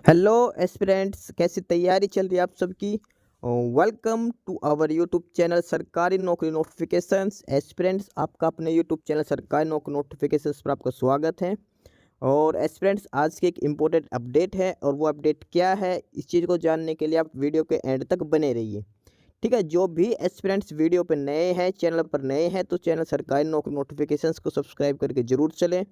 Hello aspirants, कैसी तैयारी चल रही है आप सबकी। Welcome to our YouTube channel सरकारी नौकरी नोटिफिकेशंस। एस्पिरेंट्स, आपका अपने यूट्यूब चैनल सरकारी नौकरी नोटिफिकेशंस पर आपका स्वागत है। और एस्पिरेंट्स, आज की एक इम्पोर्टेंट अपडेट है और वो अपडेट क्या है, इस चीज़ को जानने के लिए आप वीडियो के एंड तक बने रहिए। ठीक है, जो भी एस्पिरेंट्स वीडियो पर नए हैं, चैनल पर नए हैं, तो चैनल सरकारी नौकरी नोटिफिकेशंस को सब्सक्राइब करके ज़रूर चलें।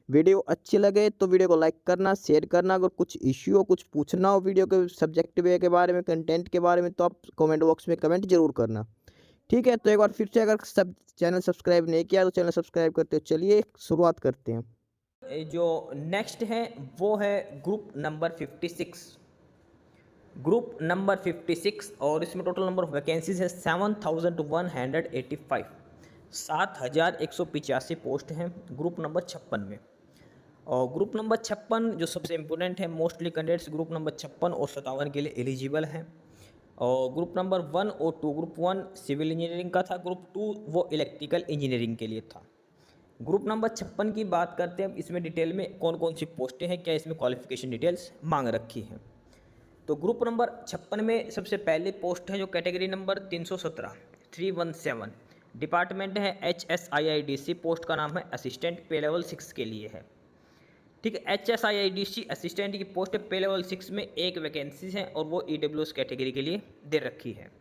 वीडियो अच्छी लगे तो वीडियो को लाइक करना, शेयर करना। अगर कुछ इश्यू हो, कुछ पूछना हो वीडियो के सब्जेक्ट वे के बारे में, कंटेंट के बारे में, तो आप कमेंट बॉक्स में कमेंट जरूर करना। ठीक है, तो एक बार फिर से, अगर सब चैनल सब्सक्राइब नहीं किया तो चैनल सब्सक्राइब करते हो। चलिए शुरुआत करते हैं। जो नेक्स्ट है वो है ग्रुप नंबर 56। ग्रुप नंबर 56 और इसमें टोटल नंबर ऑफ वैकेंसीज है 7185। 7185 पोस्ट हैं ग्रुप नंबर 56 में। और ग्रुप नंबर 56 जो सबसे इम्पोर्टेंट है, मोस्टली कैंडिडेट्स ग्रुप नंबर 56 और 57 के लिए एलिजिबल हैं। और ग्रुप नंबर 1 और 2, ग्रुप 1 सिविल इंजीनियरिंग का था, ग्रुप 2 वो इलेक्ट्रिकल इंजीनियरिंग के लिए था। ग्रुप नंबर 56 की बात करते हैं। अब इसमें डिटेल में कौन कौन सी पोस्टें हैं, क्या इसमें क्वालिफिकेशन डिटेल्स मांग रखी हैं। तो ग्रुप नंबर 56 में सबसे पहले पोस्ट है जो कैटेगरी नंबर 317 317, डिपार्टमेंट है HSIIDC। पोस्ट का नाम है असिस्टेंट, पे लेवल 6 के लिए है। ठीक है, HSIIDC असिस्टेंट की पोस्ट पे लेवल 6 में एक वैकेंसी है और वो EWS कैटेगरी के लिए दे रखी है।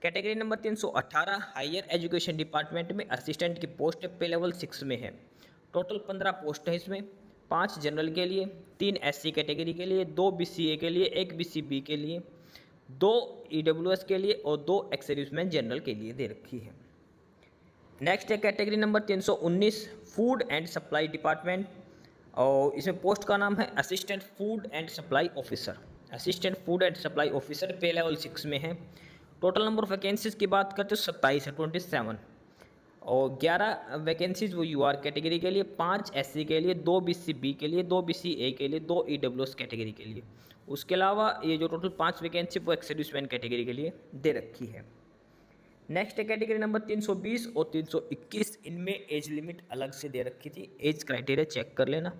Category number 318 higher education department में असिस्टेंट की पोस्ट पे लेवल 6 में है। टोटल 15 पोस्ट है इसमें, 5 जनरल के लिए, 3 SC कैटेगरी के लिए, 2 BCA के लिए, 1 BCB के लिए, 2 EWS के लिए और 2 एक्स सर्विसमैन जनरल के लिए दे रखी है। नेक्स्ट है category number 319 food and supply department और इसमें पोस्ट का नाम है assistant food and supply officer. Assistant food and supply officer pay level 6 में है। टोटल नंबर ऑफ वैकेंसीज की बात करते हो 27 है, 27। और 11 वैकेंसीज वो UR कैटेगरी के लिए, 5 SC के लिए, 2 BCB के लिए, 2 BCA के लिए, 2 EWS कैटेगरी के लिए। उसके अलावा ये जो टोटल 5 वैकेंसी वो एक्स सर्विसमैन कैटेगरी के लिए दे रखी है। नेक्स्ट है कैटेगरी नंबर 320 और 321। इनमें एज लिमिट अलग से दे रखी थी, एज क्राइटेरिया चेक कर लेना।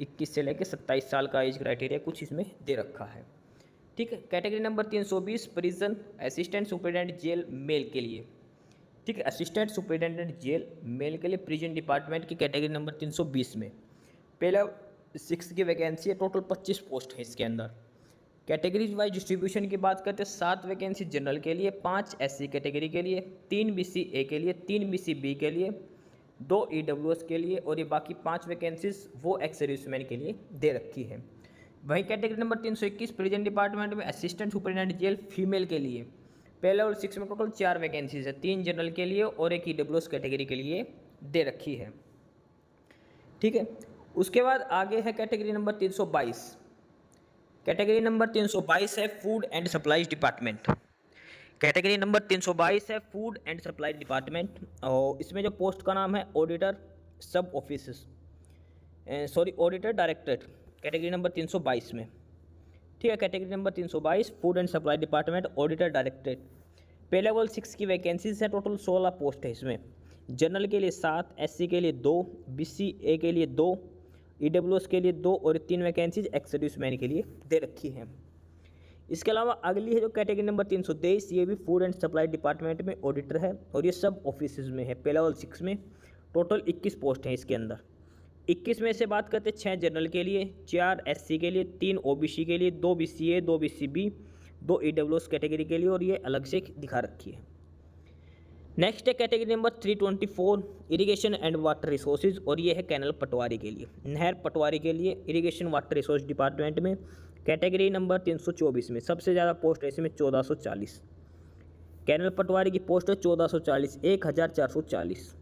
21 से लेकर 27 साल का एज क्राइटेरिया कुछ इसमें दे रखा है। ठीक है, category number 320 prison assistant superintendent jail male के लिए। ठीक है, असिस्टेंट सुपरिटेंडेंट जेल मेल के लिए प्रिजन डिपार्टमेंट की कैटेगरी नंबर 320 में पहला 6 की वैकेंसी है। टोटल 25 पोस्ट है इसके अंदर। कैटेगरीज वाइज डिस्ट्रीब्यूशन की बात करते हैं, 7 वैकेंसी जनरल के लिए, 5 SC कैटेगरी के लिए, 3 BCA के लिए, 3 BCB के लिए, 2 EWS के लिए और ये बाकी 5 वैकेंसीज वो एक्स सर्विसमैन के लिए दे रखी है। वहीं कैटेगरी नंबर 321 प्रिजन डिपार्टमेंट में असिस्टेंट सुपरिटेंडेंट जेल फीमेल के लिए पहले और 6 में टोटल 4 वैकेंसीज है, 3 जनरल के लिए और 1 EWS कैटेगरी के लिए दे रखी है। ठीक है, उसके बाद आगे है कैटेगरी नंबर 322। कैटेगरी नंबर 322 है food and supplies department. Category number 322 है फूड एंड सप्लाई डिपार्टमेंट और इसमें जो पोस्ट का नाम है ऑडिटर सब office, sorry auditor directorate, category number 322 में। ठीक है, category number 322 food and supply department auditor directorate पे लेवल 6 की वैकेंसीज है। टोटल 16 पोस्ट है इसमें। जनरल के लिए 7, SC के लिए 2, BCA के लिए 2, EWS के लिए 2 और 3 वैकेंसीज एक्स सर्विसमैन के लिए दे रखी हैं। इसके अलावा अगली है जो कैटेगरी नंबर 323, ये भी फूड एंड सप्लाई डिपार्टमेंट में ऑडिटर है और ये सब ऑफिस में है, पे लेवल 6 में। टोटल 21 पोस्ट हैं इसके अंदर। 21 में से बात करते हैं 6 जनरल के लिए, 4 SC के लिए, 3 OBC के लिए, 2 BCA, 2 BCB, 2 EWS कैटेगरी के लिए और ये अलग से दिखा रखी है। नेक्स्ट है category number 324 irrigation and water resources और ये है कैनल पटवारी के लिए, नहर पटवारी के लिए इरिगेशन वाटर रिसोर्स डिपार्टमेंट में। कैटेगरी नंबर 324 में सबसे ज़्यादा पोस्ट है इसमें 1440। कैनल पटवारी की पोस्ट है 1440, 1440।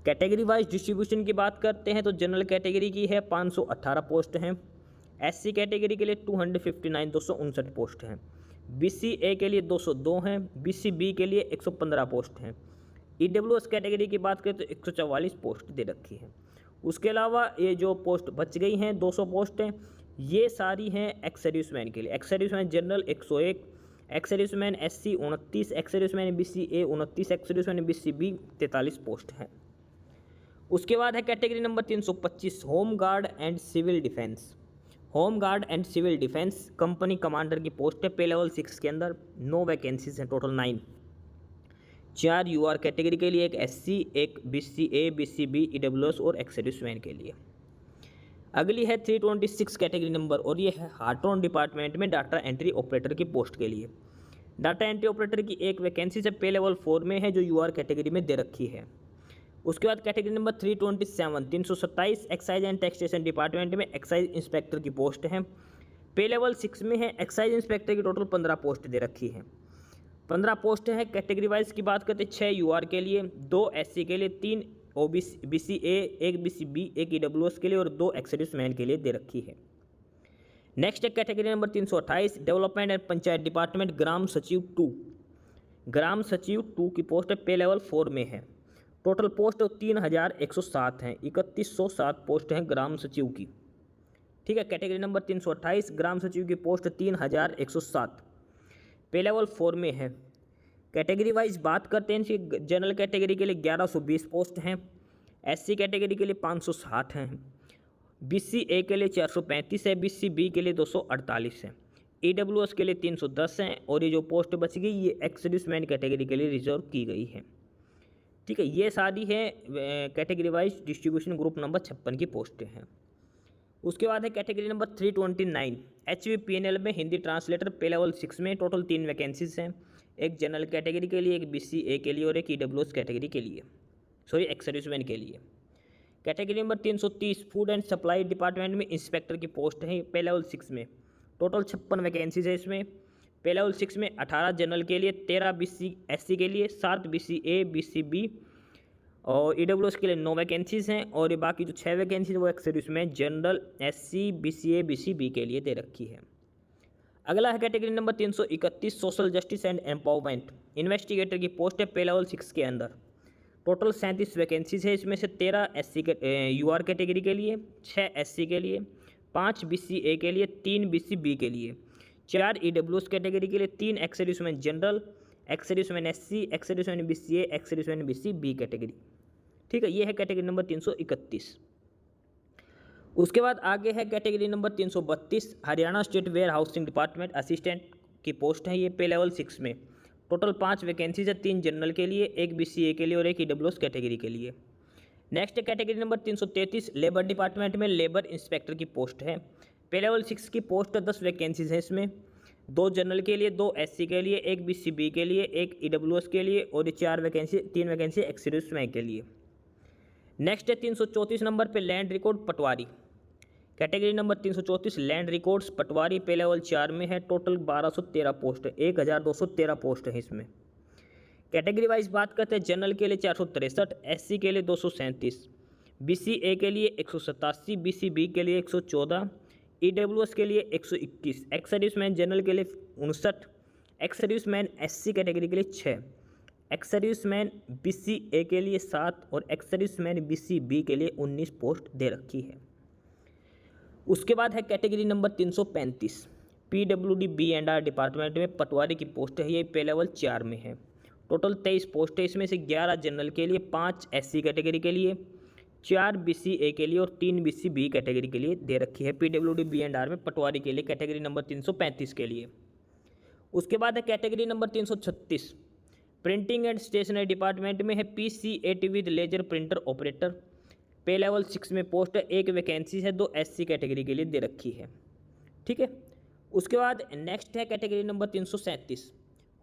कैटेगरी वाइज डिस्ट्रीब्यूशन की बात करते हैं तो जनरल कैटेगरी की है 518 पोस्ट हैं। SC कैटेगरी के लिए 259 259 पोस्ट हैं। BCA के लिए 202 हैं। BCB के लिए 115 पोस्ट हैं। EWS कैटेगरी की बात करें तो 144 पोस्ट दे रखी है। उसके अलावा ये जो पोस्ट बच गई हैं 200 पोस्ट हैं, ये सारी हैं एक्स सर्विसमैन के लिए। Ex serviceman general 101, ex serviceman SC 29, ex serviceman BCA 29, ex serviceman BCB 43 post हैं। उसके बाद है category number 325 home guard and civil defence. Home guard and civil defence company commander की पोस्ट है पे लेवल 6 के अंदर, 9 वैकेंसीज हैं total 9। 4 यूआर category के लिए, एक एससी, एक बीसीए, बीसीबी, ईडब्ल्यूएस और एक्स सर्विसमैन के लिए। अगली है 326 कैटेगरी नंबर और ये है हार्ट्रॉन डिपार्टमेंट में डाटा एंट्री ऑपरेटर की पोस्ट के लिए। डाटा एंट्री ऑपरेटर की एक वैकेंसी से पे लेवल 4 में है जो यूआर कैटेगरी में दे रखी है। उसके बाद category number 327 excise and taxation department में एक्साइज इंस्पेक्टर की पोस्ट है, पे लेवल 6 में है। एक्साइज इंस्पेक्टर की टोटल 15 पोस्ट दे रखी है। 15 पोस्ट हैं। कैटेगरी वाइज की बात करते हैं 6 यूआर के लिए, 2 एससी के लिए, 3 ओबीसी बीसीए, 1 बीसीबी, 1 ईडब्ल्यूएस के लिए और 2 एक्स सर्विसमैन के लिए दे रखी है। नेक्स्ट है category number 328 development and panchayat department ग्राम सचिव 2। ग्राम सचिव 2 की पोस्ट है पे लेवल 4 में है। टोटल पोस्ट 3107 हैं, 3107 पोस्ट हैं ग्राम सचिव की। ठीक है, कैटेगरी नंबर 328 ग्राम सचिव की पोस्ट 3107 पे लेवल 4 में है। कैटेगरी वाइज बात करते हैं, जनरल कैटेगरी के लिए 1120 पोस्ट हैं, एससी कैटेगरी के लिए 560 हैं, बीसीए के लिए 435 है, बीसीबी के लिए 248 है, ईडब्ल्यूएस के लिए 310 हैं और ये जो पोस्ट बच गई ये एक्स सर्विसमैन कैटेगरी के लिए रिजर्व की गई है। ठीक है, ये सारी है category wise distribution group number 56 की पोस्टें हैं। उसके बाद है कैटेगरी नंबर 329 HVPNL में हिंदी ट्रांसलेटर पे लेवल 6 में। टोटल 3 वैकेंसीज हैं, एक जनरल कैटेगरी के लिए, एक बीसीए के लिए और एक ईडब्ल्यूएस कैटेगरी के लिए, सॉरी एक्स सर्विसमैन के लिए। Category number 330 food and supply department में इंस्पेक्टर की पोस्ट है पे लेवल 6 में। टोटल 56 वैकेंसीज है इसमें। पे लेवल 6 में 18 जनरल के लिए, 13 बीसी एससी के लिए, 7 बीसीए, बीसीबी और ईडब्ल्यूएस के लिए 9 वैकेंसीज हैं और ये बाकी जो 6 वैकेंसीज वो x serviceman general, SC, BCA, BCB के लिए दे रखी है। अगला है category number 331 social justice and empowerment investigator की पोस्ट है पे लेवल 6 के अंदर। टोटल 37 वैकेंसीज है, इसमें से 13 एससी के यूआर कैटेगरी के लिए, 6 एससी के लिए, 5 बीसीए के लिए, 3 बीसीबी के लिए, 4 ईडब्ल्यूएस कैटेगरी के लिए, 3 x serviceman general, ex serviceman SC, ex serviceman BCA, ex serviceman BCB category. ठीक है, ये है कैटेगरी नंबर 331। उसके बाद आगे है category number 332 Haryana state warehousing department assistant की पोस्ट है ये पे लेवल 6 में। टोटल 5 वैकेंसीज है, 3 जनरल के लिए, 1 बीसीए के लिए और 1 ईडब्ल्यूएस कैटेगरी के लिए। Next category number 333 labour department में लेबर इंस्पेक्टर की पोस्ट है पे लेवल 6 की पोस्ट 10 वैकेंसीज हैं इसमें, 2 जनरल के लिए, 2 एससी के लिए, 1 बीसीबी के लिए, 1 ईडब्ल्यूएस के लिए और 3 वैकेंसी एक्स सर्विसमैन के लिए। नेक्स्ट है 334 नंबर पे लैंड रिकॉर्ड पटवारी। कैटेगरी नंबर 334 लैंड रिकॉर्ड्स पटवारी पे लेवल 4 में है। टोटल 1213 पोस्ट है, 1213 पोस्ट है इसमें। कैटेगरी वाइज बात करते हैं, जनरल के लिए 463, एससी के लिए 237, बीसीए के लिए 187, बीसीबी के लिए 114, ईडब्ल्यूएस के लिए 121, एक्स सर्विसमैन जनरल के लिए 59, एक्स सर्विसमैन एससी कैटेगरी के लिए 6, एक्स सर्विसमैन बीसीए के लिए 7 और एक्स सर्विसमैन बीसीबी के लिए 19 पोस्ट दे रखी है। उसके बाद है कैटेगरी नंबर 335 पीडब्ल्यूडी बी&आर डिपार्टमेंट में पटवारी की पोस्ट है, ये पे लेवल 4 में है। टोटल 23 पोस्ट है, इसमें से 11 जनरल के लिए, 5 एससी कैटेगरी के लिए, 4 बीसीए के लिए और 3 बीसीबी कैटेगरी के लिए दे रखी है पीडब्ल्यूडी बी&आर में पटवारी के लिए कैटेगरी नंबर 335 के लिए। उसके बाद है category number 336 printing and stationery department में है PCAT with laser printer operator pay level 6 में पोस्ट है, 1 वैकेंसी है, 2 एससी कैटेगरी के लिए दे रखी है। ठीक है, उसके बाद नेक्स्ट है category number 337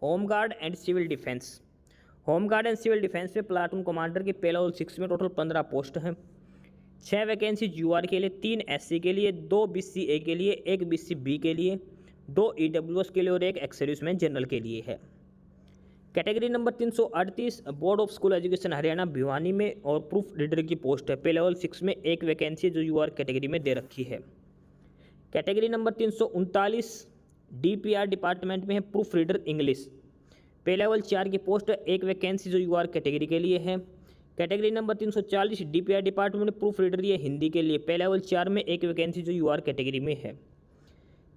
home guard and civil defence. Home guard and civil defence में प्लाटून कमांडर की पे लेवल 6 में टोटल 15 पोस्ट हैं, 6 वैकेंसी यूआर के लिए, 3 एससी के लिए, 2 बीसीए के लिए, 1 बीसीबी के लिए, 2 ईडब्ल्यूएस के लिए और 1 एक्स सर्विसमैन जनरल के लिए है। Category number 338 board of school education Haryana Bhiwani में और प्रूफ रीडर की पोस्ट है पे लेवल 6 में, 1 वैकेंसी जो यूआर कैटेगरी में दे रखी है। कैटेगरी नंबर 339 डीपीआर डिपार्टमेंट में है प्रूफ रीडर इंग्लिश पे लेवल 4 की पोस्ट है, 1 वैकेंसी जो यूआर कैटेगरी के लिए है। कैटेगरी नंबर 340 डीपीआर डिपार्टमेंट में प्रूफ रीडर ये हिंदी के लिए पे लेवल 4 में, 1 वैकेंसी जो यूआर कैटेगरी में है।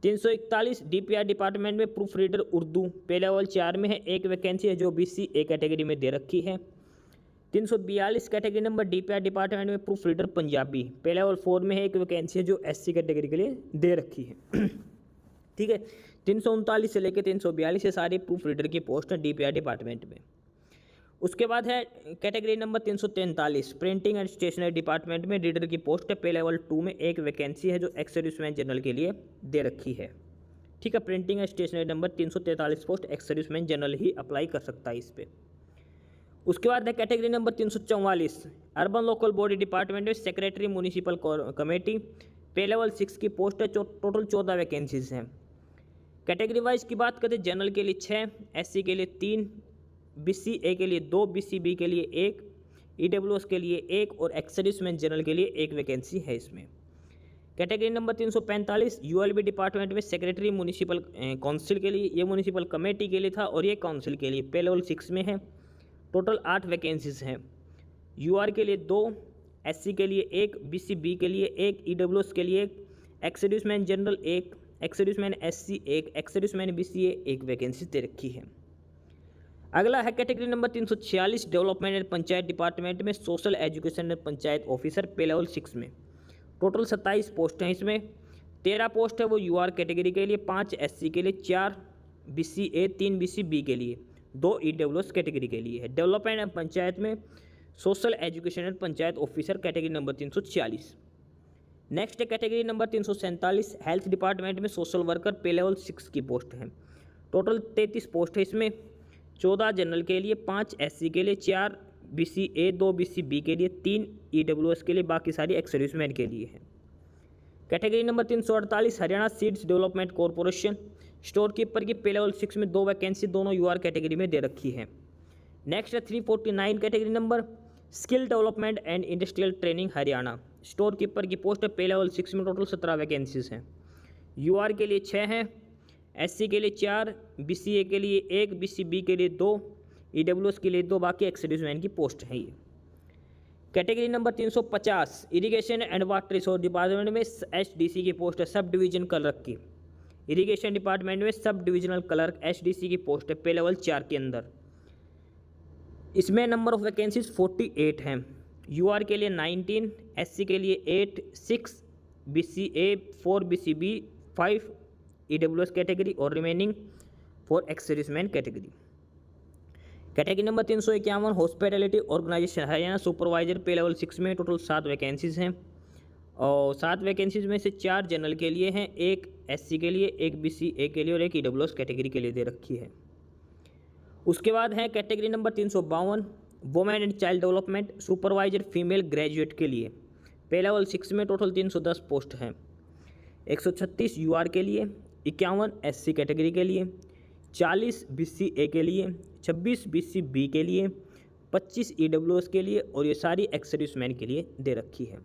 341 डीपीआर डिपार्टमेंट में प्रूफ रीडर उर्दू पे लेवल 4 में है, 1 वैकेंसी है जो बीसीए कैटेगरी में दे रखी है। 342 कैटेगरी नंबर DPR डिपार्टमेंट में प्रूफ रीडर पंजाबी पे लेवल 4 में है, एक वैकेंसी है जो SC कैटेगरी के लिए दे रखी है। ठीक है, 339 से लेकर 342 ये सारी प्रूफ रीडर की पोस्ट है DPR डिपार्टमेंट में। उसके बाद है category number 343 printing and stationery department में रीडर की पोस्ट है पे लेवल 2 में, एक वैकेंसी है जो एक्स सर्विसमैन जनरल के लिए दे रखी है। ठीक है, printing and stationery number 343 post ex serviceman general ही अप्लाई कर सकता है इस पर। उसके बाद है category number 344 urban local body department में secretary municipal committee pay level 6 की पोस्ट है, टोटल 14 वैकेंसीज हैं। कैटेगरी वाइज की बात करें, जनरल के लिए 6, SC के लिए 3, BCA के लिए 2, BCB के लिए 1, EWS के लिए 1 और एक्स सर्विसमैन जनरल के लिए 1 वैकेंसी है इसमें। कैटेगरी नंबर 345 ULB डिपार्टमेंट में सेक्रेटरी म्यूनिसिपल काउंसिल के लिए, ये म्यूनिसिपल कमेटी के लिए था और ये काउंसिल के लिए पे लेवल 6 में है, टोटल 8 वैकेंसीज हैं। UR के लिए 2, SC के लिए 1, BCB के लिए 1, EWS के लिए 1, ex serviceman general 1, ex serviceman SC 1, ex serviceman BCA 1 vacancy दे रखी है। अगला है category number 346 development and panchayat department में social education and panchayat officer pay level 6 में, टोटल 27 पोस्ट हैं इसमें। 13 पोस्ट है वो UR कैटेगरी के लिए, 5 SC के लिए, 4 BCA, 3 BCB के लिए, 2 EWS कैटेगरी के लिए है। डेवलपमेंट एंड पंचायत में social education and panchayat officer category number 346। Next है कैटेगरी नंबर 347 हेल्थ डिपार्टमेंट में सोशल वर्कर पे लेवल 6 की पोस्ट है, टोटल 33 पोस्ट है इसमें। 14 जनरल के लिए, 5 SC के लिए, 4 BCA, 2 BCB के लिए, 3 EWS के लिए, बाकी सारी एक्स सर्विसमैन के लिए है। Category number 348 Haryana seeds development corporation store keeper की पे लेवल 6 में 2 वैकेंसी दोनों UR कैटेगरी में दे रखी है। नेक्स्ट है 349 category number skill development and industrial training Haryana store keeper की पोस्ट है पे लेवल 6 में, टोटल 17 वैकेंसीज हैं। UR के लिए 6 हैं, SC के लिए 4, BCA के लिए 1, BCB के लिए 2, EWS के लिए 2, बाकी एक्स सर्विसमैन की पोस्ट है ये। Category number 350 irrigation and water resource department में SDC की पोस्ट है, सब डिवीजन क्लर्क की। इरिगेशन डिपार्टमेंट में सब डिविजनल क्लर्क SDC की पोस्ट है पे लेवल 4 के अंदर। इसमें नंबर ऑफ वैकेंसीज 48 हैं। UR के लिए 19, SC के लिए 8, 6 BCA, 4 BCB, 5 EWS कैटेगरी और remaining 4 ex serviceman category. Category number 351 hospitality organisation Haryana supervisor pay level 6 में, टोटल 7 वैकेंसीज हैं और 7 वैकेंसीज में से 4 जनरल के लिए हैं, 1 SC के लिए, 1 BCA के लिए और 1 EWS कैटेगरी के लिए दे रखी है। उसके बाद है category number 352 women and child development supervisor female graduate के लिए पे लेवल 6 में, टोटल 310 पोस्ट हैं। 136 UR के लिए, 51 SC कैटेगरी के लिए, 40 BCA के लिए, 26 BCB के लिए, 25 EWS के लिए और ये सारी एक्स सर्विसमैन के लिए दे रखी है।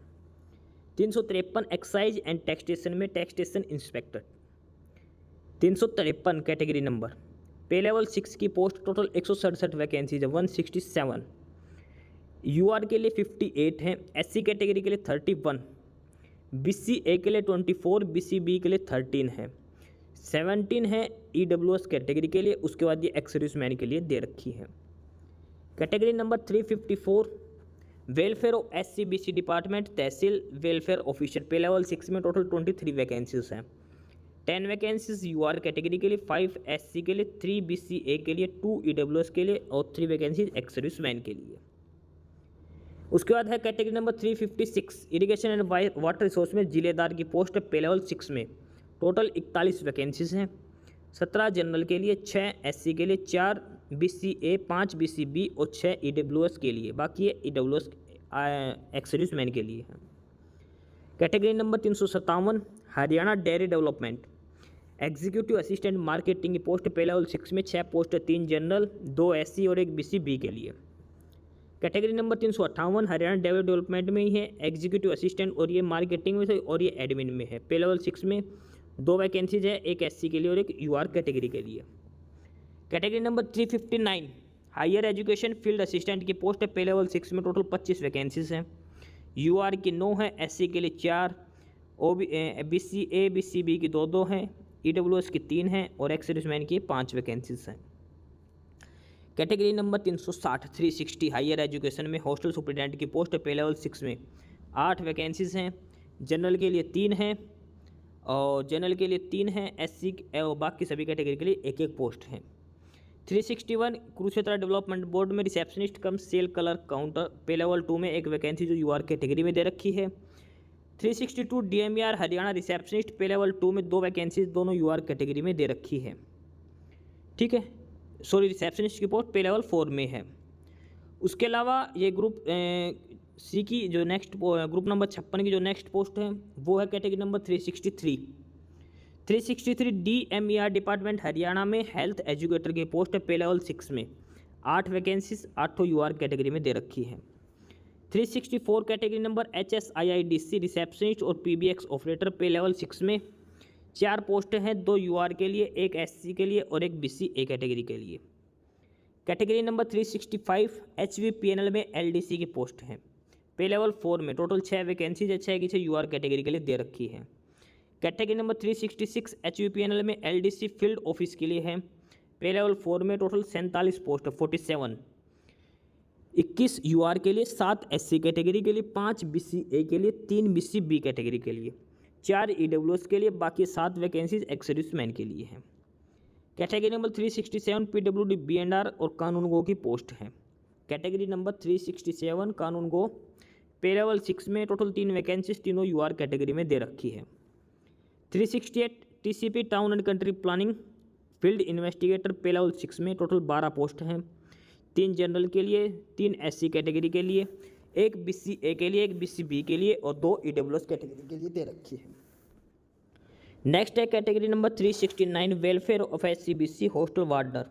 353 एक्साइज एंड टैक्सेशन में टैक्सेशन इंस्पेक्टर 353 कैटेगरी नंबर पे लेवल 6 की पोस्ट, टोटल 167 वैकेंसीज है, 167। UR के लिए 58 हैं, SC कैटेगरी के लिए 31, BCA के लिए 24, BCB के लिए 13 है, 17 है EWS कैटेगरी के लिए। उसके बाद ये एक्स सर्विसमैन के लिए दे रखी है। Category number 354 welfare of SC/BC department tehsil welfare officer pay level 6 में, टोटल 23 वैकेंसीज हैं। 10 वैकेंसीज UR कैटेगरी के लिए, 5 SC के लिए, 3 BCA के लिए, 2 EWS के लिए और 3 वैकेंसीज एक्स सर्विसमैन के लिए। उसके बाद है category number 356 irrigation and water resource में जिलेदार की पोस्ट पे लेवल 6 में, टोटल 41 वैकेंसीज हैं। 17 जनरल के लिए, 6 SC के लिए, 4 BCA, 5 BCB और 6 EWS के लिए, बाकी ये EWS एक्स सर्विसमैन के लिए हैं। Category number 357 Haryana dairy development executive assistant marketing की पोस्ट पे लेवल 6 में, 6 पोस्ट, 3 जनरल, 2 SC और 1 BCB के लिए। Category number 358 Haryana dairy development में ही है, एग्जीक्यूटिव असिस्टेंट और ये मार्केटिंग में से और ये एडमिन में है। पे लेवल 6 में 2 वैकेंसीज है, 1 SC के लिए और 1 UR कैटेगरी के लिए। Category number 359 higher education field assistant की पोस्ट है पे लेवल 6 में, टोटल 25 वैकेंसीज हैं। UR की 9 है, SC के लिए 4, BCA BCB की 2 हैं, EWS की 3 हैं और एक्स सर्विसमैन की 5 वैकेंसीज हैं। कैटेगरी नंबर 360 360 हायर एजुकेशन में हॉस्टल सुपरिटेंडेंट की पोस्ट पे लेवल 6 में 8 वैकेंसीज हैं। जनरल के लिए 3 हैं और जनरल के लिए 3 हैं, एससी और बाकी सभी कैटेगरी के लिए एक एक पोस्ट है। 361 कुरुक्षेत्र डेवलपमेंट बोर्ड में रिसेप्शनिस्ट कम सेल कलर काउंटर पे लेवल 2 में एक वैकेंसी जो यूआर कैटेगरी में दे रखी है। 362 डीएमईआर हरियाणा रिसेप्शनिस्ट पे लेवल 2 में 2 वैकेंसीज दोनों यूआर कैटेगरी में दे रखी है। ठीक है, सॉरी रिसेप्शनिस्ट की पोस्ट पे लेवल 4 में है। उसके अलावा ये ग्रुप सी की जो नेक्स्ट ग्रुप नंबर 56 की जो नेक्स्ट पोस्ट है वो है category number 363 DMER department Haryana में हेल्थ एजुकेटर की पोस्ट है पे लेवल 6 में 8 वैकेंसीज 8 यूआर कैटेगरी में दे रखी है। 364 कैटेगरी नंबर HSIIDC रिसेप्शनिस्ट और PBX ऑपरेटर पे लेवल 6 में 4 पोस्ट हैं, 2 यूआर के लिए, 1 SC के लिए और 1 BC ए कैटेगरी के लिए। कैटेगरी नंबर 365 HVPNL में LDC की पोस्ट है पे लेवल 4 में टोटल 6 वैकेंसीज 6 की 6 यूआर कैटेगरी के लिए दे रखी है। कैटेगरी नंबर 366 HVPNL में LDC फील्ड ऑफिस के लिए है पे लेवल 4 में टोटल 47 पोस्ट 47, 21 यूआर के लिए, 7 SC कैटेगरी के लिए, 5 BC ए के लिए, 3 BC बी कैटेगरी के लिए, 4 EWS के लिए, बाकी 7 वैकेंसीज एक्स सर्विसमैन के लिए हैं। कैटेगरी नंबर 367 PWD B&R और कानून गो की पोस्ट है। कैटेगरी नंबर 367 कानून गो पे लेवल 6 में टोटल 3 वैकेंसीज तीनों यूआर कैटेगरी में दे रखी है। 368 TCP town and country planning field investigator पे लेवल 6 में टोटल 12 पोस्ट हैं, 3 जनरल के लिए, 3 SC कैटेगरी के लिए, 1 BC ए के लिए, 1 BC बी के लिए और 2 EWS कैटेगरी के लिए दे रखी है। नेक्स्ट है category number 369 welfare of SCBC hostel warder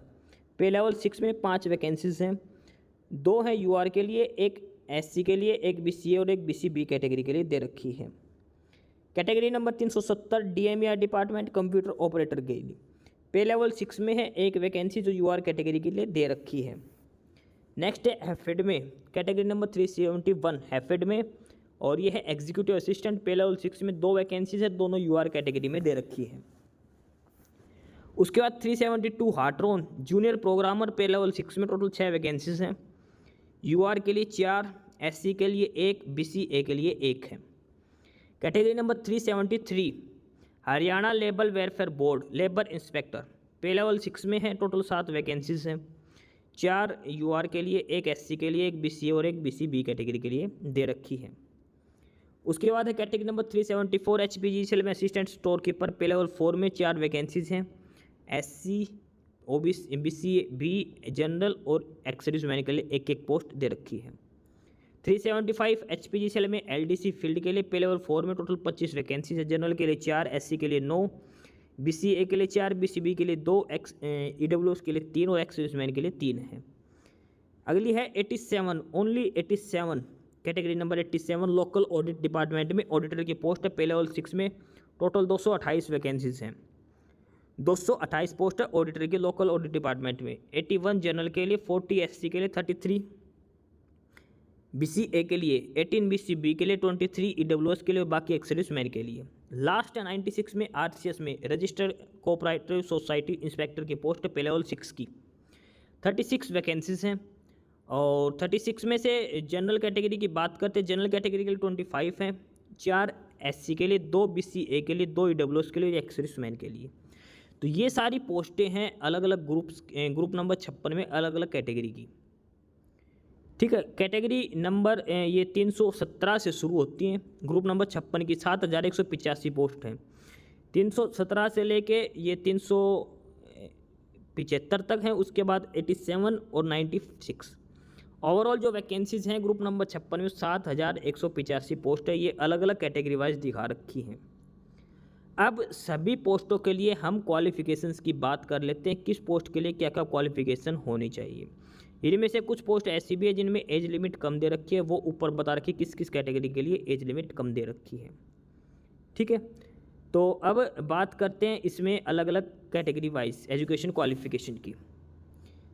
pay level 6 में 5 वैकेंसीज हैं, 2 हैं यूआर के लिए, 1 SC के लिए, 1 BC ए और 1 BC बी कैटेगरी के लिए दे रखी है। Category number 370 DMER department computer operator के लिए पे लेवल 6 में है, 1 वैकेंसी जो यूआर कैटेगरी के लिए दे रखी है। नेक्स्ट है हैफेड में कैटेगरी नंबर 371 हैफेड में और ये है एग्जीक्यूटिव असिस्टेंट पे लेवल 6 में 2 वैकेंसीज है, दोनों यूआर कैटेगरी में दे रखी है। उसके बाद 372 हार्ट्रोन जूनियर प्रोग्रामर पे लेवल 6 में टोटल 6 वैकेंसीज हैं, यूआर के लिए 4, SC के लिए 1, BC ए के लिए 1 है। Category number 373 Haryana labour welfare board labour inspector पे लेवल 6 में है, टोटल 7 वैकेंसीज हैं, 4 यूआर के लिए, 1 SC के लिए, 1 BC और 1 BC बी कैटेगरी के लिए दे रखी है। उसके बाद है कैटेगरी नंबर 374 HPGCL में assistant store keeper pay level 4 में 4 वैकेंसीज हैं, SC OBC BC B general और एक्स सर्विसमैन के लिए 1 पोस्ट दे रखी है। 375 HPGCL में LDC फील्ड के लिए पे लेवल 4 में टोटल 25 वैकेंसीज है, जनरल के लिए 4, SC के लिए 9, BC ए के लिए 4, BC बी के लिए 2, EWS के लिए 3 और एक्स सर्विसमैन के लिए 3 है। अगली है 87 only 87 category number 87 local audit department में ऑडिटर की पोस्ट है पे लेवल 6 में टोटल 228 वैकेंसीज हैं, 228 पोस्ट है ऑडिटर की लोकल ऑडिट डिपार्टमेंट में। 81 जनरल के लिए, 40 SC के लिए, 33 BC ए के लिए, 18 BC बी के लिए, 23 EWS के लिए और बाकी एक्स सर्विसमैन के लिए। लास्ट है 96 में RCS में रजिस्टर्ड कोऑपरेटिव सोसाइटी इंस्पेक्टर की पोस्ट पे लेवल 6 की 36 वैकेंसीज हैं और 36 में से जनरल कैटेगरी की बात करते हैं, जनरल कैटेगरी के लिए 25 हैं, 4 SC के लिए, 2 BC ए के लिए, 2 EWS के लिए, एक्स सर्विसमैन के लिए। तो ये सारी पोस्टें हैं अलग अलग ग्रुप नंबर 56 में अलग अलग कैटेगरी की। ठीक है, कैटेगरी नंबर ये 317 से शुरू होती हैं, ग्रुप नंबर 56 की 7185 पोस्ट हैं, 317 से लेके ये 375 तक हैं, उसके बाद 87 और 96। ओवरऑल जो वैकेंसीज हैं ग्रुप नंबर 56 में 7185 पोस्ट है, ये अलग अलग कैटेगरी वाइज दिखा रखी हैं। अब सभी पोस्टों के लिए हम क्वालिफिकेशंस की बात कर लेते हैं, किस पोस्ट के लिए क्या क्या क्वालिफिकेशन होनी चाहिए। इनमें से कुछ पोस्ट ऐसी भी है जिनमें एज लिमिट कम दे रखी है, वो ऊपर बता रखी है किस किस कैटेगरी के लिए एज लिमिट कम दे रखी है। ठीक है, तो अब बात करते हैं इसमें अलग अलग कैटेगरी वाइज एजुकेशन क्वालिफिकेशन की।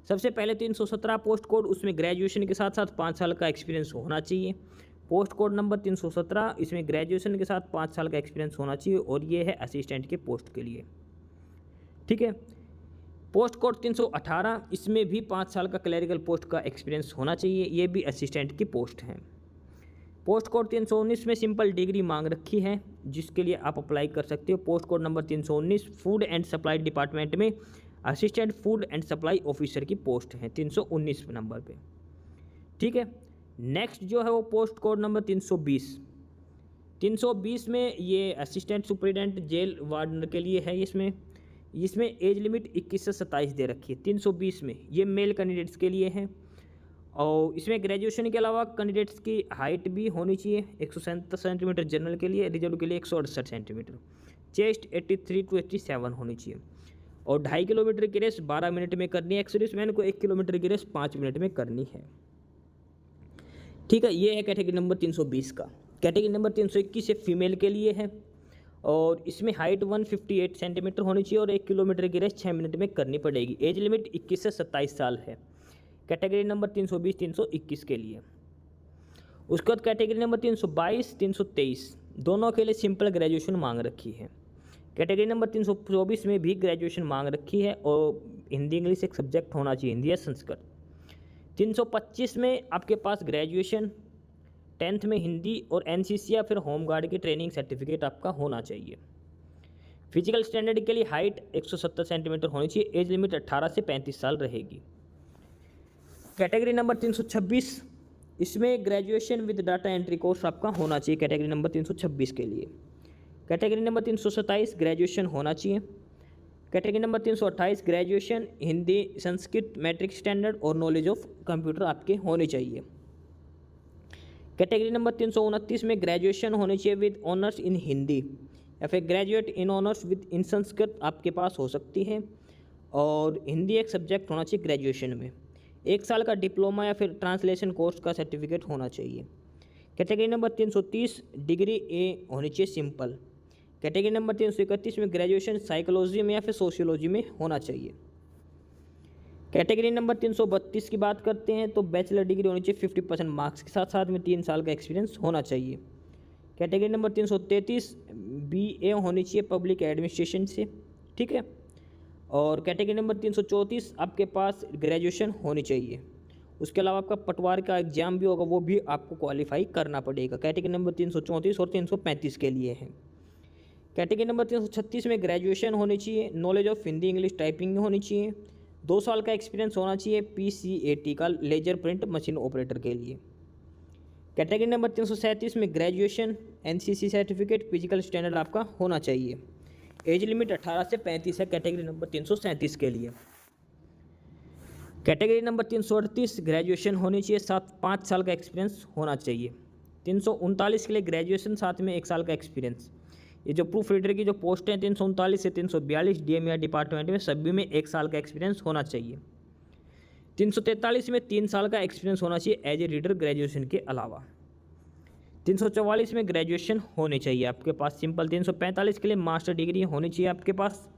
सबसे पहले 317 पोस्ट कोड, उसमें ग्रेजुएशन के साथ साथ 5 साल का एक्सपीरियंस होना चाहिए। पोस्ट कोड नंबर 317, इसमें ग्रेजुएशन के साथ 5 साल का एक्सपीरियंस होना चाहिए और ये है असिस्टेंट के पोस्ट के लिए। ठीक है, पोस्ट कोड 318, इसमें भी 5 साल का क्लरिकल पोस्ट का एक्सपीरियंस होना चाहिए, ये भी असिस्टेंट की पोस्ट है। पोस्ट कोड 319 में सिंपल डिग्री मांग रखी है, जिसके लिए आप अप्लाई कर सकते हो। Post code number 319 food and supply department में assistant food and supply officer की पोस्ट है 319 नंबर पे, ठीक है। नेक्स्ट जो है वो पोस्ट कोड नंबर 320। 320 में ये असिस्टेंट सुपरिटेंडेंट जेल वार्डन के लिए है। इसमें एज लिमिट 21 से 27 दे रखी है 320 में, ये मेल कैंडिडेट्स के लिए है। और इसमें ग्रेजुएशन के अलावा कैंडिडेट्स की हाइट भी होनी चाहिए 167 सेंटीमीटर जनरल के लिए, रिजर्व के लिए 168 सेंटीमीटर, चेस्ट 83 to 87 होनी चाहिए। और 2.5 किलोमीटर की रेस 12 मिनट में करनी है। एक्सर्विसमैन को 1 किलोमीटर की रेस 5 मिनट में करनी है, ठीक है। ये है कैटेगरी नंबर 320 का। कैटेगरी नंबर 321 से फीमेल के लिए है और इसमें हाइट 158 सेंटीमीटर होनी चाहिए और 1 किलोमीटर की रेस 6 मिनट में करनी पड़ेगी। एज लिमिट 21 से 27 साल है कैटेगरी नंबर 320 321 के लिए। उसके बाद कैटेगरी नंबर 322 323 दोनों के लिए सिंपल ग्रेजुएशन मांग रखी है। कैटेगरी नंबर 324 में भी ग्रेजुएशन मांग रखी है और हिंदी इंग्लिश एक सब्जेक्ट होना चाहिए, हिंदी या संस्कृत। 325 में आपके पास ग्रेजुएशन 10th में हिंदी और एनसीसी या फिर होम गार्ड की ट्रेनिंग सर्टिफिकेट आपका होना चाहिए। फिजिकल स्टैंडर्ड के लिए हाइट 170 सेंटीमीटर होनी चाहिए, एज लिमिट 18 से 35 साल रहेगी। कैटेगरी नंबर 326, इसमें graduation with data entry course आपका होना चाहिए कैटेगरी नंबर 326 के लिए। कैटेगरी नंबर 327 ग्रेजुएशन होना चाहिए। Category number 328 graduation Hindi Sanskrit matric standard और नॉलेज ऑफ कंप्यूटर आपके होने चाहिए। कैटेगरी नंबर 329 में ग्रेजुएशन होनी चाहिए विद ऑनर्स इन हिंदी या फिर graduate in honours with in Sanskrit आपके पास हो सकती है और हिंदी एक सब्जेक्ट होना चाहिए ग्रेजुएशन में। 1 साल का डिप्लोमा या फिर ट्रांसलेशन कोर्स का सर्टिफिकेट होना चाहिए। कैटेगरी नंबर 330 डिग्री ए होनी चाहिए सिंपल। कैटेगरी नंबर 331 में ग्रेजुएशन साइकोलॉजी में या फिर सोशियोलॉजी में होना चाहिए। कैटेगरी नंबर 332 की बात करते हैं तो बैचलर डिग्री होनी चाहिए 50% मार्क्स के साथ, साथ में 3 साल का एक्सपीरियंस होना चाहिए। कैटेगरी नंबर 333 बीए होनी चाहिए पब्लिक एडमिनिस्ट्रेशन से, ठीक है। और कैटेगरी नंबर 334 आपके पास ग्रेजुएशन होनी चाहिए। उसके अलावा आपका पटवार का एग्जाम भी होगा, वो भी आपको क्वालिफाई करना पड़ेगा। कैटेगरी नंबर 334 और 335 के लिए है। कैटेगरी नंबर 336 में ग्रेजुएशन होनी चाहिए, knowledge of Hindi English typing होनी चाहिए, 2 साल का एक्सपीरियंस होना चाहिए PCAT का लेजर प्रिंट मशीन ऑपरेटर के लिए। कैटेगरी नंबर 337 में graduation NCC certificate physical standard आपका होना चाहिए। एज लिमिट 18 से 35 है कैटेगरी नंबर 337 के लिए। कैटेगरी नंबर 338 ग्रेजुएशन होनी चाहिए, साथ 5 साल का एक्सपीरियंस होना चाहिए। 339 के लिए ग्रेजुएशन साथ में 1 साल का एक्सपीरियंस। ये जो प्रूफ रीडर की जो पोस्ट है 339 से 342 DMER डिपार्टमेंट में सभी में 1 साल का एक्सपीरियंस होना चाहिए। 343 में 3 साल का एक्सपीरियंस होना चाहिए एज ए रीडर ग्रेजुएशन के अलावा। 344 में ग्रेजुएशन होनी चाहिए आपके पास सिंपल। 345 के लिए मास्टर डिग्री होनी चाहिए आपके पास।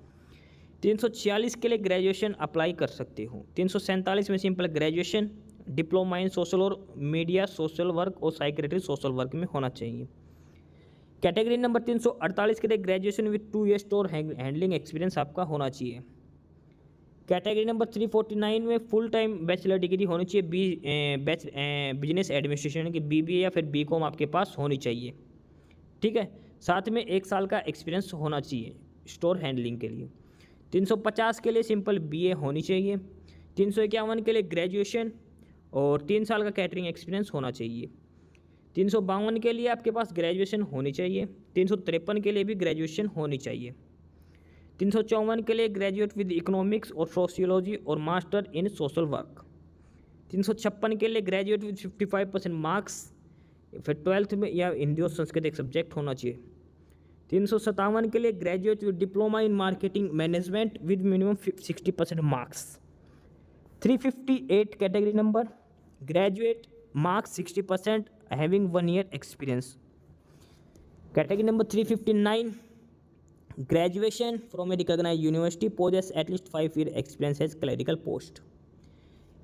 346 के लिए ग्रेजुएशन अप्लाई कर सकते हो। 347 में simple graduation diploma in social और मीडिया सोशल वर्क और साइकेट्री सोशल वर्क में होना चाहिए। कैटेगरी नंबर 348 के लिए graduation with 2 years store handling experience आपका होना चाहिए। कैटेगरी नंबर 349 में फुल टाइम बैचलर डिग्री होनी चाहिए बिजनेस एडमिनिस्ट्रेशन की BBA या फिर BCom आपके पास होनी चाहिए, ठीक है। साथ में 1 साल का एक्सपीरियंस होना चाहिए स्टोर हैंडलिंग के लिए। 350 के लिए सिंपल BA होनी चाहिए। 351 के लिए ग्रेजुएशन और 3 साल का कैटरिंग एक्सपीरियंस होना चाहिए। 352 के लिए आपके पास ग्रेजुएशन होनी चाहिए। 353 के लिए भी ग्रेजुएशन होनी चाहिए। 354 के लिए ग्रेजुएट विद इकोनॉमिक्स और सोशियोलॉजी और मास्टर इन सोशल वर्क। 356 के लिए ग्रेजुएट विद 55% मार्क्स, फिर 12th में या हिंदी और संस्कृत एक सब्जेक्ट होना चाहिए। 357 के लिए graduate with diploma in marketing management with minimum 60% marks. 358 category number graduate marks 60% having 1 year experience. Category number 359 graduation from a recognised university possess at least 5 year experience as clerical post.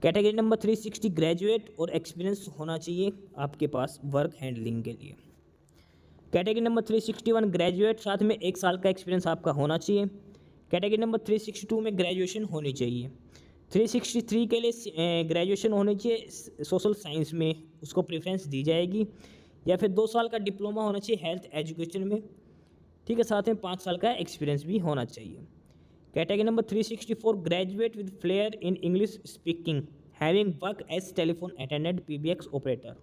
Category number 360 graduate और experience होना चाहिए आपके पास work handling के लिए। Category number 361 graduate साथ में 1 साल का एक्सपीरियंस आपका होना चाहिए। कैटेगरी नंबर 362 में ग्रेजुएशन होनी चाहिए। 363 के लिए ग्रेजुएशन होनी चाहिए सोशल साइंस में, उसको प्रेफरेंस दी जाएगी, या फिर 2 साल का डिप्लोमा होना चाहिए हेल्थ एजुकेशन में, ठीक है, साथ में 5 साल का एक्सपीरियंस भी होना चाहिए। Category number 364 graduate with flair in English speaking having work as telephone attendant PBX operator.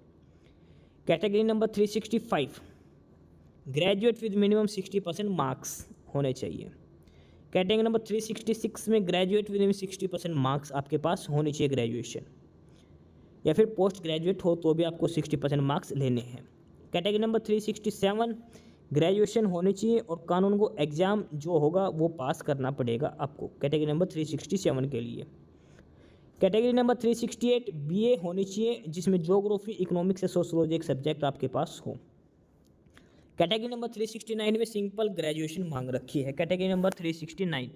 Category number 365 graduate with minimum 60% marks होने चाहिए। कैटेगरी नंबर 366 में ग्रेजुएट विद 60% मार्क्स आपके पास होनी चाहिए ग्रेजुएशन, या फिर पोस्ट ग्रेजुएट हो तो भी आपको 60% मार्क्स लेने हैं। कैटेगरी नंबर 367 ग्रेजुएशन होनी चाहिए और कानून को एग्ज़ाम जो होगा वो पास करना पड़ेगा आपको, कैटेगरी नंबर 367 के लिए। कैटेगरी नंबर 368 BA होनी चाहिए जिसमें ज्योग्राफी, इकोनॉमिक्स या सोशोलॉजी एक सब्जेक्ट आपके पास हो। कैटेगरी नंबर 369 में सिंपल ग्रेजुएशन मांग रखी है, category number 369।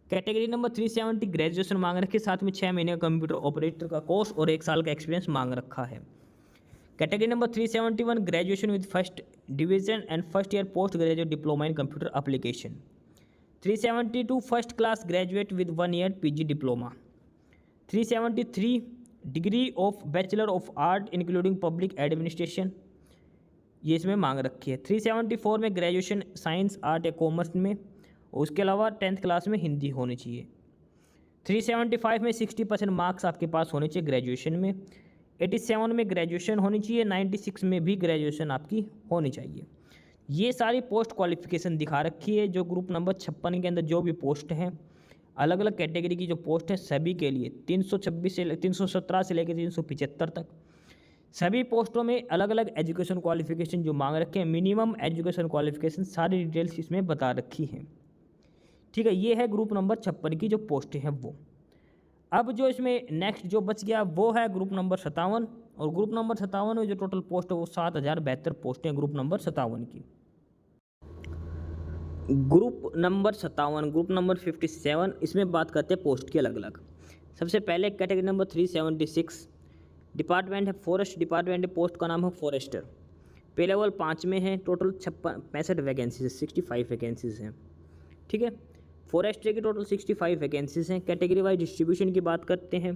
Category number 370 graduation मांग रखी है, साथ में 6 महीने का कंप्यूटर ऑपरेटर का कोर्स और 1 साल का एक्सपीरियंस मांग रखा है। Category number 371 graduation with first division and first year post graduate diploma in computer application. 372 first class graduate with 1 year PG diploma. 373 degree of bachelor of art including public administration, ये इसमें मांग रखी है। 374 में graduation science, art या commerce में, और उसके अलावा 10th क्लास में हिंदी होनी चाहिए। 375 में 60% मार्क्स आपके पास होने चाहिए ग्रेजुएशन में। 87 में ग्रेजुएशन होनी चाहिए। 96 में भी ग्रेजुएशन आपकी होनी चाहिए। ये सारी पोस्ट क्वालिफिकेशन दिखा रखी है जो ग्रुप नंबर 56 के अंदर जो भी पोस्ट हैं, अलग अलग कैटेगरी की जो पोस्ट है सभी के लिए 317 से लेकर 375 तक सभी पोस्टों में अलग अलग एजुकेशन क्वालिफिकेशन जो मांग रखे हैं, मिनिमम एजुकेशन क्वालिफिकेशन सारी डिटेल्स इसमें बता रखी हैं, ठीक है। ये है ग्रुप नंबर 56 की जो पोस्टें हैं वो। अब जो इसमें नेक्स्ट जो बच गया वो है ग्रुप नंबर 57, और ग्रुप नंबर 57 में जो टोटल पोस्ट है वो 7072 पोस्टें हैं ग्रुप नंबर 57 की। ग्रुप नंबर 57, ग्रुप नंबर 57, इसमें बात करते हैं पोस्ट की अलग अलग। सबसे पहले कैटेगरी नंबर 376 डिपार्टमेंट है फॉरेस्ट डिपार्टमेंट, पोस्ट का नाम है फॉरेस्टर। पे लेवल 5 में है, टोटल 65 वैकेंसीज, 65 वैकेंसीज हैं, ठीक है। फॉरेस्टर की टोटल 65 वैकेंसीज हैं। कैटेगरी वाइज डिस्ट्रीब्यूशन की बात करते हैं,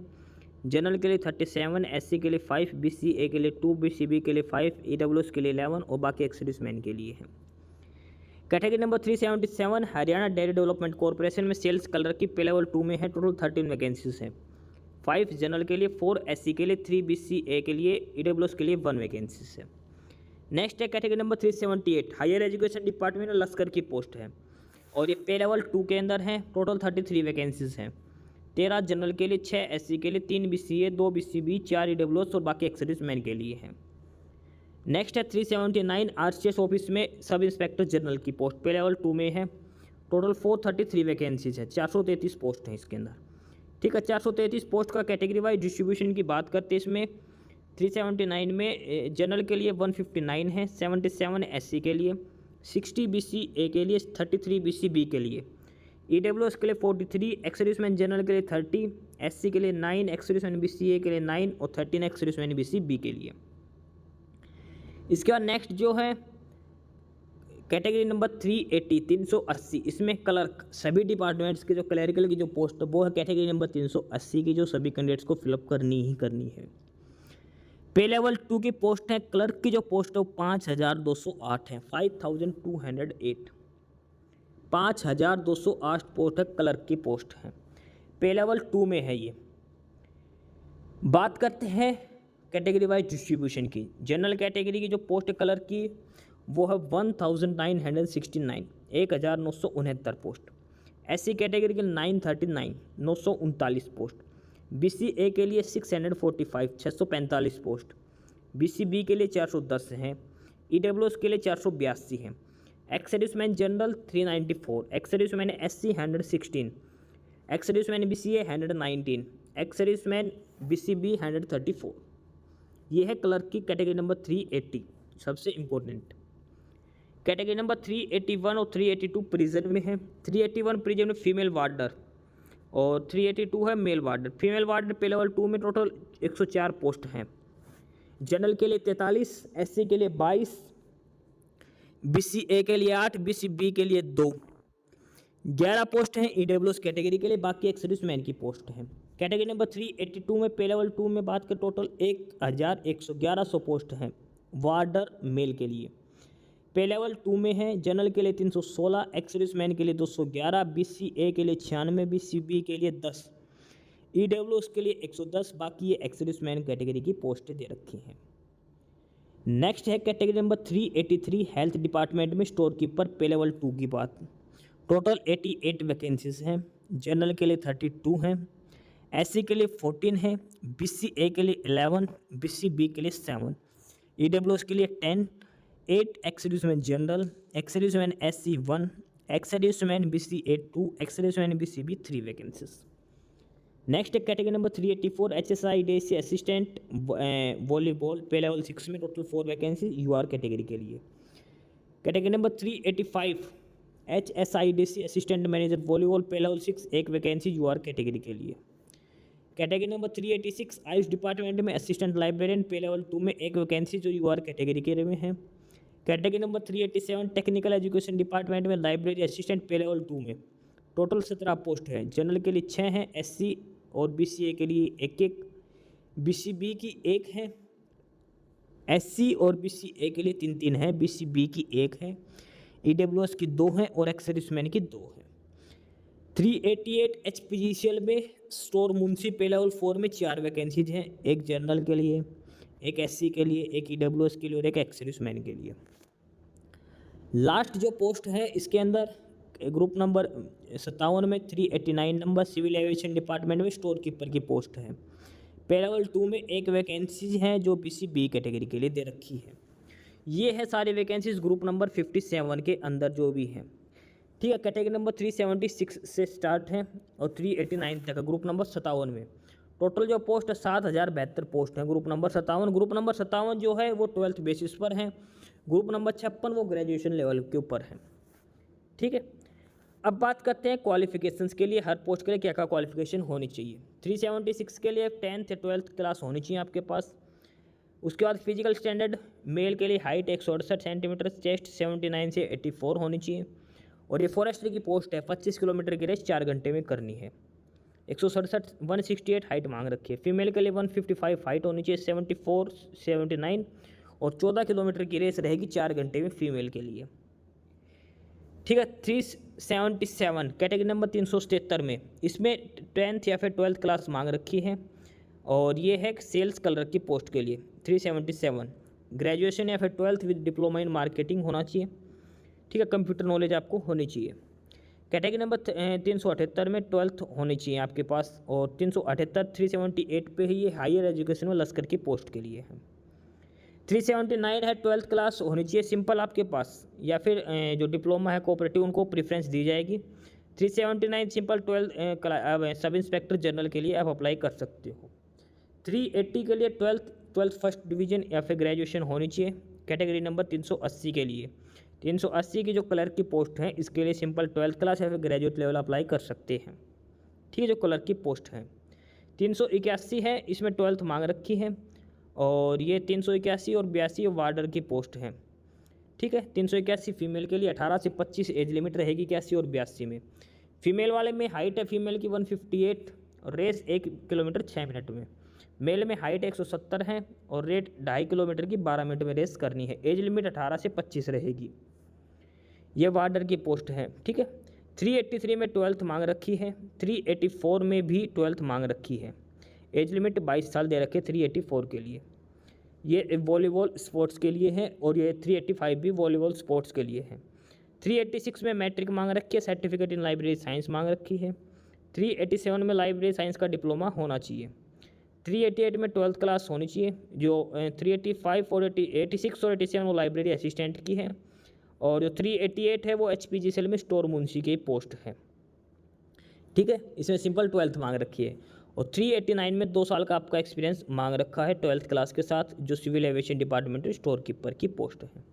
जनरल के लिए 37, SC के लिए 5, BCA के लिए 2, BCB के लिए 5, EWS के लिए 11 और बाकी एक्सर्विस मैन के लिए हैं। Category number 377 Haryana dairy development corporation में सेल्स कलर की पे लेवल 2 में है, टोटल 13 वैकेंसीज हैं। 5 जनरल के लिए, 4 SC के लिए, 3 BCA के लिए, EWS के लिए 1 वैकेंसीज है। नेक्स्ट है category number 378 higher education department में लश्कर की पोस्ट है, और ये पे लेवल 2 के अंदर है, टोटल 33 वैकेंसीज हैं। 13 जनरल के लिए, 6 SC के लिए, 3 BCA, 2 BCB, 4 EWS और बाकी एक्सर्विस मैन के लिए हैं। नेक्स्ट है 379 RCS ऑफिस में सब इंस्पेक्टर जनरल की पोस्ट, पे लेवल 2 में है, टोटल 433 वैकेंसीज है, 433 पोस्ट हैं इसके अंदर, ठीक है। 433 पोस्ट का कैटेगरी वाइज डिस्ट्रीब्यूशन की बात करते हैं इसमें 379 में जनरल के लिए 159 है, 77 SC के लिए, 60 BCA के लिए, 33 BCB के लिए, EWS के लिए 43, एक्सर्विसमैन जनरल के लिए 30, SC के लिए 9, एक्सर्विसमैन BCA के लिए 9 और 13 एक्सर्विसमैन BCB के लिए। इसके बाद नेक्स्ट जो है कैटेगरी नंबर 380, इसमें क्लर्क सभी डिपार्टमेंट्स के जो क्लरिकल की जो पोस्ट वो है कैटेगरी नंबर 380 की, जो सभी कैंडिडेट्स को फिलअप करनी ही करनी है। पे लेवल 2 की पोस्ट है, क्लर्क की जो पोस्ट है वो 5208 है, 5208, 5208 पोस्ट है, क्लर्क की पोस्ट है, पे लेवल 2 में है ये। बात करते हैं कैटेगरी वाइज डिस्ट्रीब्यूशन की। जनरल कैटेगरी की जो पोस्ट क्लर्क की वो है 1969, 1969 पोस्ट। SC कैटेगरी के 939, 939 पोस्ट। BCA के लिए 645, 645 पोस्ट। BCB के लिए 410 हैं, EWS के लिए 482 हैं। Ex-serviceman general 394, ex-serviceman SC 116, ex-serviceman BCA 119, ex-serviceman BCB 134। ये है क्लर्क की कैटेगरी नंबर 380, सबसे इम्पोर्टेंट। कैटेगरी नंबर 381 और 382 प्रिजन में है। 381 प्रिजन में फीमेल वार्डर और 382 है मेल वार्डर। फीमेल वार्डर पे लेवल 2 में टोटल 104 पोस्ट हैं। जनरल के लिए 43, SC के लिए 22, BCA के लिए 8, BCB के लिए 2, 11 पोस्ट हैं ईडब्ल्यूएस कैटेगरी के लिए, बाकी एक सर्विसमैन की पोस्ट है। कैटेगरी नंबर 382 में पे लेवल 2 में बात करें टोटल 1111 पोस्ट हैं वार्डर मेल के लिए। पे लेवल 2 में है जनरल के लिए 316, एक्स सर्विसमैन के लिए 211, BCA के लिए 96, BCB के लिए 10, ईडब्ल्यूएस के लिए 110, बाकी ये एक्स सर्विसमैन कैटेगरी की पोस्टें दे रखी हैं। नेक्स्ट है कैटेगरी नंबर 383 हेल्थ डिपार्टमेंट में स्टोर कीपर पे लेवल 2 की बात। टोटल 88 वैकेंसीज हैं, जनरल के लिए 32 हैं, SC के लिए 14 हैं, BCA के लिए 11, BCB के लिए 7, ईडब्ल्यूएस के लिए 10, 8 x serviceman general, x serviceman SC 1, ex serviceman BCA 2, x serviceman BCB 3 vacancies. Next category number 384 HSI DSC assistant volleyball पे लेवल 6 में टोटल 4 वैकेंसी UR कैटेगरी के लिए। Category number 385 HSI DSC assistant manager volleyball पे level 6 एक vacancy UR category के लिए। Category number 386 Ayush department में assistant librarian पे लेवल 2 में एक वैकेंसी जो UR कैटेगरी के में है। Category number 387 technical education department में लाइब्रेरी असिस्टेंट पे लेवल 2 में टोटल 17 पोस्ट है, जनरल के लिए 6 हैं, SC और BCA के लिए 1-1, BCB की 1 है, SC और BCA के लिए 3-3 है, BCB की 1 है, ईडब्ल्यूएस की 2 हैं और एक्स सर्विसमैन की 2 है। 388 HPGCL में स्टोर मुंशी पे लेवल 4 में 4 वैकेंसीज हैं, एक जनरल के लिए, एक SC के लिए, एक ईडब्ल्यूएस के लिए और एक एक्स सर्विसमैन के लिए। लास्ट जो पोस्ट है इसके अंदर ग्रुप नंबर 57 में 389 नंबर सिविल एविएशन डिपार्टमेंट में स्टोर कीपर की पोस्ट है। पे लेवल 2 में एक वैकेंसी है जो BCB कैटेगरी के लिए दे रखी है। ये है सारी वैकेंसीज ग्रुप नंबर 57 के अंदर जो भी हैं, ठीक है। कैटेगरी नंबर 376 से स्टार्ट है और 389 तक है ग्रुप नंबर 57 में। टोटल जो पोस्ट है 7072 पोस्ट हैं ग्रुप नंबर 57। ग्रुप नंबर 57 जो है वो 12th बेसिस पर है, ग्रुप नंबर 56 वो ग्रेजुएशन लेवल के ऊपर है, ठीक है। अब बात करते हैं क्वालिफिकेशंस के लिए, हर पोस्ट के लिए क्या क्या क्वालिफिकेशन होनी चाहिए। 376 के लिए 10th या 12th क्लास होनी चाहिए आपके पास। उसके बाद फिजिकल स्टैंडर्ड मेल के लिए हाइट 168 सेंटीमीटर, चेस्ट 79 से 84 होनी चाहिए। और ये फॉरेस्टर की पोस्ट है, 25 किलोमीटर की रेस 4 घंटे में करनी है। 168 हाइट मांग रखी है। फीमेल के लिए 155 हाइट होनी चाहिए, 74 79 और 14 किलोमीटर की रेस रहेगी 4 घंटे में फीमेल के लिए, ठीक है। 377 कैटेगरी नंबर 373 में इसमें 10th या फिर 12th क्लास मांग रखी है और ये है सेल्स कलर की पोस्ट के लिए। 377 ग्रेजुएशन या फिर 12th with diploma in marketing होना चाहिए, ठीक है। कंप्यूटर नॉलेज आपको होनी चाहिए। कैटेगरी नंबर 378 में 12th होनी चाहिए आपके पास और 378 378 पे ही ये हायर एजुकेशन में लश्कर की पोस्ट के लिए है। 379 है 12th क्लास होनी चाहिए सिंपल आपके पास, या फिर जो डिप्लोमा है कोऑपरेटिव उनको प्रेफरेंस दी जाएगी। 379 सिंपल 12 सब इंस्पेक्टर जनरल के लिए आप अप्लाई कर सकते हो। 380 के लिए 12th फर्स्ट डिवीजन या फिर ग्रेजुएशन होनी चाहिए। कैटेगरी नंबर 380 के लिए 380 की जो क्लर्क की पोस्ट है इसके लिए सिंपल 12th क्लास या फिर ग्रेजुएट लेवल अप्लाई कर सकते हैं, ठीक है। जो क्लर्क की पोस्ट है 381 है, इसमें 12th मांग रखी है और ये 381 और 82 वार्डर की पोस्ट है, ठीक है। 381 फीमेल के लिए 18 से 25 एज लिमिट रहेगी 81 और 82 में। फीमेल वाले में हाइट है फीमेल की 158 और रेस 1 किलोमीटर 6 मिनट में। मेल में हाइट 170 है और रेट 2.5 किलोमीटर की 12 मिनट में रेस करनी है। एज लिमिट 18 से 25 रहेगी। ये वार्डर की पोस्ट है, ठीक है। 383 में 12th मांग रखी है, 384 में भी 12th मांग रखी है। एज लिमिट 22 साल दे रखे 384 के लिए। ये वॉलीबॉल स्पोर्ट्स के लिए है और ये 385 भी वॉलीबॉल स्पोर्ट्स के लिए है। 386 में मैट्रिक मांग रखी है, सर्टिफिकेट इन लाइब्रेरी साइंस मांग रखी है। 387 में लाइब्रेरी साइंस का डिप्लोमा होना चाहिए। 388 में 12th क्लास होनी चाहिए। जो 385 और 86 और 87 वो लाइब्रेरी असिस्टेंट की है और जो 388 है वो HPGCL में स्टोर मुंशी की पोस्ट है, ठीक है। इसमें सिंपल 12th मांग रखी है और 389 में 2 साल का आपका एक्सपीरियंस मांग रखा है 12th क्लास के साथ, जो सिविल एविएशन डिपार्टमेंट में स्टोर कीपर की पोस्ट है।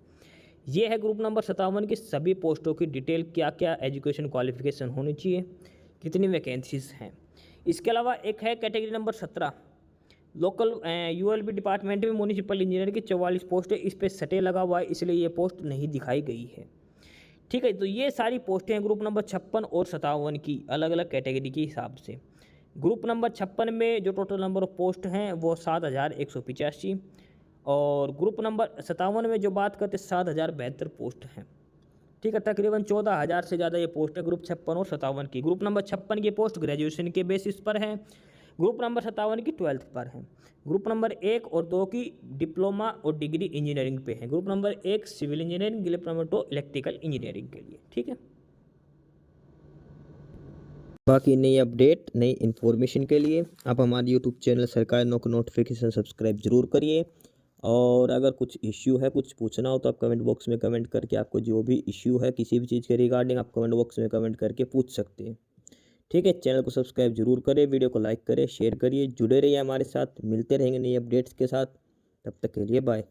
ये है ग्रुप नंबर 57 की सभी पोस्टों की डिटेल, क्या क्या एजुकेशन क्वालिफिकेशन होनी चाहिए, कितनी वैकेंसीज हैं। इसके अलावा एक है category number 17 local ULB department में म्यूनिसिपल इंजीनियर की 44 पोस्ट है। इस पर सटे लगा हुआ है इसलिए ये पोस्ट नहीं दिखाई गई है, ठीक है, तो ये सारी पोस्टें हैं ग्रुप नंबर 56 और 57 की, अलग अलग कैटेगरी के हिसाब से। ग्रुप नंबर 56 में जो टोटल नंबर ऑफ पोस्ट हैं वो 7185, और ग्रुप नंबर 57 में जो बात करते 7072 पोस्ट हैं। ठीक है, तकरीबन 14,000 से ज़्यादा ये पोस्ट है ग्रुप 56 और 57 की। ग्रुप नंबर 56 की पोस्ट ग्रेजुएशन के बेसिस पर है, ग्रुप नंबर 57 की 12th पर है। ग्रुप नंबर 1 और 2 की डिप्लोमा और डिग्री इंजीनियरिंग पे है। Group number 1 civil engineering, group number 2 electrical engineering के लिए। ठीक है, बाकी नई अपडेट नई इन्फॉर्मेशन के लिए आप हमारे यूट्यूब चैनल सरकारी नौकरी नोटिफिकेशन सब्सक्राइब जरूर करिए। और अगर कुछ इश्यू है, कुछ पूछना हो तो आप कमेंट बॉक्स में कमेंट करके, आपको जो भी इश्यू है किसी भी चीज़ के रिगार्डिंग, आप कमेंट बॉक्स में कमेंट करके पूछ सकते हैं। ठीक है, चैनल को सब्सक्राइब जरूर करें, वीडियो को लाइक करें, शेयर करिए, जुड़े रहिए हमारे साथ, मिलते रहेंगे नई अपडेट्स के साथ। तब तक के लिए बाय।